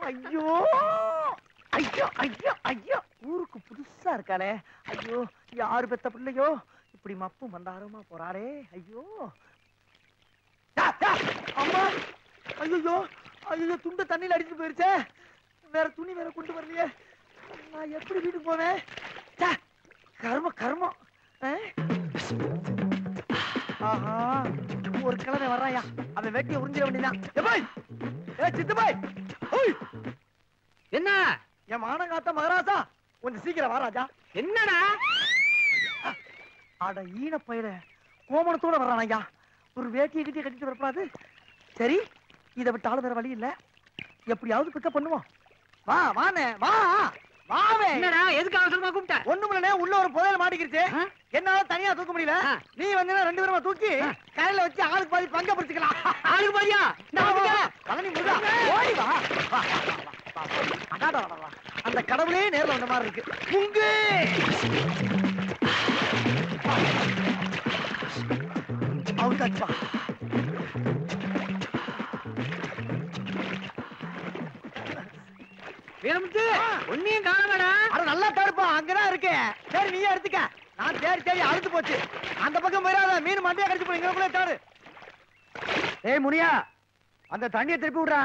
ஐயோ ஐயோ ஐயோ ஐயோ, ஊருக்கு புதுசா இருக்காளே. ஐயோ, யாரு பெத்த பிள்ளையோ இப்படி மப்பு மந்தாரமா போறாளே. ஐயோ அம்மா, ஐயோ ஐயோ, துண்டு தண்ணியில அடிச்சுட்டு போயிருச்சே. வேற துணி வேற கொண்டு வரலையே. நான் எப்படி வீட்டுக்கு போவேன்? கர்மம் கர்மம். ஆஹா, ஒரு கிழமை வர்றாயா, அவன் வேட்டியை உறிஞ்சிட வேண்டியதான். சித்துபாய், என்ன என் மானங்காத்த மகராசா, கொஞ்சம் சீக்கிரம் வாராஜா. என்னடா? அட ஈன பயிர கோமணத்தோட வர்றான் ஐயா. ஒரு வேட்டியை கிட்டிய கட்டிட்டு வரக்கூடாது. சரி, இதை விட்டாலும் வேற வழி இல்ல. எப்படியாவது பிக்கப் பண்ணுவோம். வா வானே வா. வாவே. என்னடா, எதுக்கு அவசரமா கூப்பிட்ட? ஒண்ணுமில்லனே, உள்ள ஒரு புதையல் மாட்டிக்கிருச்சு. என்னால தனியா தூக்க முடியல. நீ வந்தீங்கன்னா 2 பேருமா தூக்கி கரையில வச்சு ஆளுக்கு பாதி பங்க பிடிச்சுக்கலாம். ஆளுக்கு பாதியா? பழனி முருகா, ஓடி வா. அடாடா, அந்த கடவுளே நேர்ல வந்த மாதிரி இருக்கு. முங்கு அவுட்டாச்சுப்பா. வீரமுத்து, ஒன்னையும் காணமாடா. அட நல்லா தடுப்பா, அங்கதான் இருக்கு. சரி, நீயே எடுத்துக்க. நான் தேடி அழுத்து போச்சு. அந்த பக்கம் போயிடாத, மீன் மண்டையா கடிச்சு போய் இங்க தேடு. ஏய் முனியா, அந்த தண்ணியை திருப்பி விடுறா.